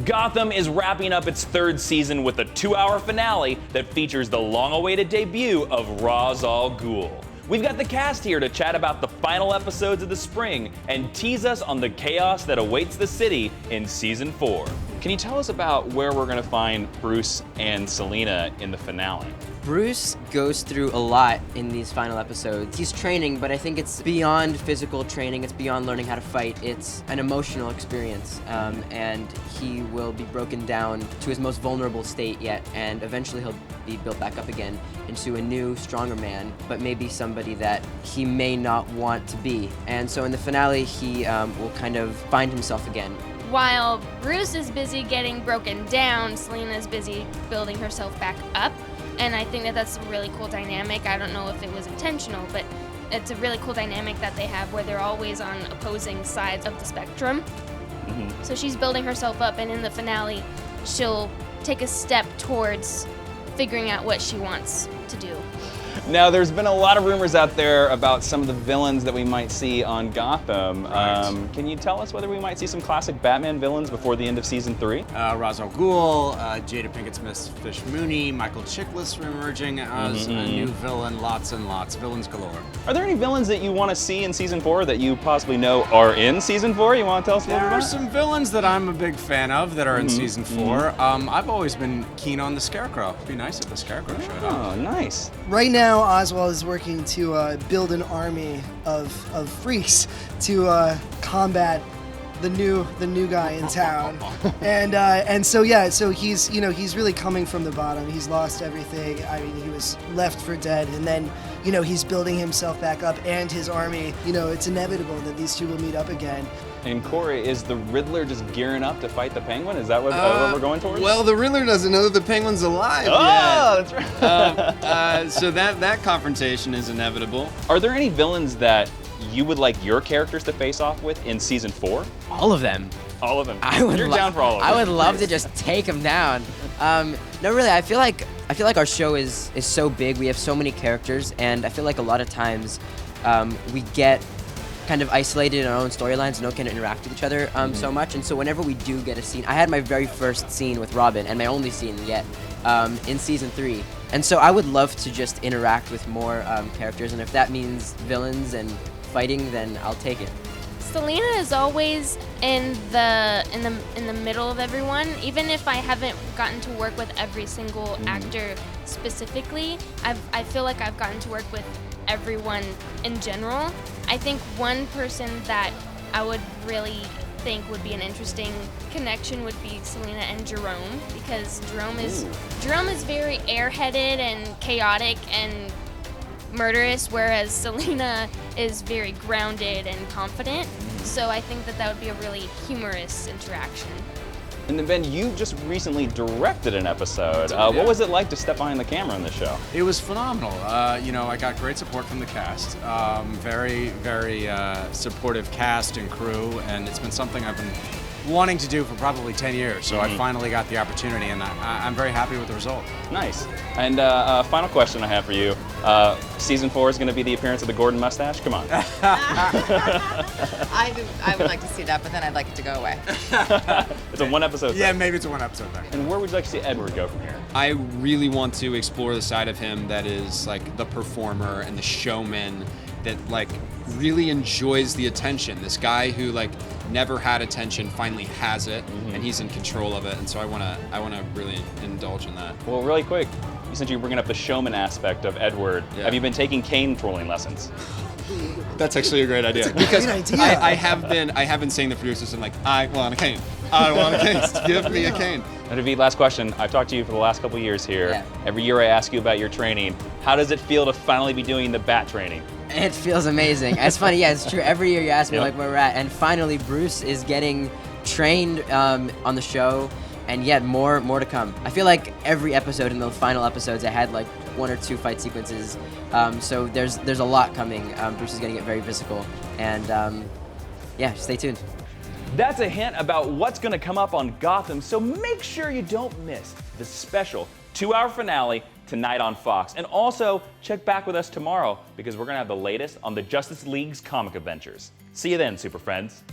Gotham is wrapping up its third season with a 2-hour finale that features the long-awaited debut of Ra's al Ghul. We've got the cast here to chat about the final episodes of the spring and tease us on the chaos that awaits the city in Season 4. Can you tell us about where we're going to find Bruce and Selina in the finale? Bruce goes through a lot in these final episodes. He's training, but I think it's beyond physical training. It's beyond learning how to fight. It's an emotional experience, and he will be broken down to his most vulnerable state yet, and eventually he'll be built back up again into a new, stronger man, but maybe somebody that he may not want to be. And so in the finale, he will kind of find himself again. While Bruce is busy getting broken down, Selina's busy building herself back up. And I think that that's a really cool dynamic. I don't know if it was intentional, but it's a really cool dynamic that they have where they're always on opposing sides of the spectrum. Mm-hmm. So she's building herself up, and in the finale, she'll take a step towards figuring out what she wants to do. Now, there's been a lot of rumors out there about some of the villains that we might see on Gotham. Right. Can you tell us whether we might see some classic Batman villains before the end of Season 3? Ra's al Ghul, Jada Pinkett Smith's Fish Mooney, Michael Chiklis emerging as a new villain, lots and lots, villains galore. Are there any villains that you want to see in Season 4 that you possibly know are in Season 4? You want to tell us a little bit about? There are some villains that I'm a big fan of that are in Season 4. I've always been keen on the Scarecrow. It'd be nice if the Scarecrow showed up. Oh, nice. Right now, Oswald is working to build an army of freaks to combat the new guy in town, and so he's really coming from the bottom. He's lost everything. I mean, he was left for dead, and then he's building himself back up and his army. It's inevitable that these two will meet up again. And Corey, is the Riddler just gearing up to fight the Penguin? Is that what we're going towards? Well, the Riddler doesn't know that the Penguin's alive yet. That's right. So that confrontation is inevitable. Are there any villains that you would like your characters to face off with in Season 4? All of them. All of them. You're down for all of them. I would love to just take them down. No, really, I feel like our show is so big. We have so many characters, and I feel like a lot of times we get kind of isolated in our own storylines and don't kind of interact with each other so much. And so whenever we do get a scene, I had my very first scene with Robin, and my only scene yet, in Season 3. And so I would love to just interact with more characters, and if that means villains and fighting, then I'll take it. Selina is always in the middle of everyone. Even if I haven't gotten to work with every single actor specifically, I feel like I've gotten to work with everyone in general. I think one person that I would really think would be an interesting connection would be Selina and Jerome, because Jerome is very airheaded and chaotic and murderous, whereas Selina is very grounded and confident. So I think that would be a really humorous interaction. And then Ben, you just recently directed an episode. What was it like to step behind the camera in the show? It was phenomenal. I got great support from the cast. Very, very supportive cast and crew, and it's been something I've been wanting to do for probably 10 years. So I finally got the opportunity, and I'm very happy with the result. Nice. And final question I have for you. Season 4 is going to be the appearance of the Gordon mustache? Come on. I would like to see that, but then I'd like it to go away. It's a one-episode thing. Yeah, maybe it's a one-episode thing. And where would you like to see Edward go from here? I really want to explore the side of him that is like the performer and the showman that like really enjoys the attention. This guy who like never had attention finally has it, and he's in control of it. And so I want to really indulge in that. Well, really quick, since you're bringing up the showman aspect of Edward, have you been taking cane twirling lessons? That's actually a great idea. Because I have been saying to the producers, I'm like, I want a cane. I want a cane. Give me a cane. And David, last question. I've talked to you for the last couple of years here. Yeah. Every year I ask you about your training. How does it feel to finally be doing the bat training? It feels amazing. It's funny, yeah, it's true. Every year you ask me like where we're at, and finally Bruce is getting trained on the show, and yet more to come. I feel like every episode in the final episodes I had like 1 or 2 fight sequences, so there's a lot coming. Bruce is going to get very physical, and yeah, stay tuned. That's a hint about what's going to come up on Gotham, so make sure you don't miss the special 2-hour finale tonight on Fox. And also, check back with us tomorrow, because we're going to have the latest on the Justice League's comic adventures. See you then, Super Friends.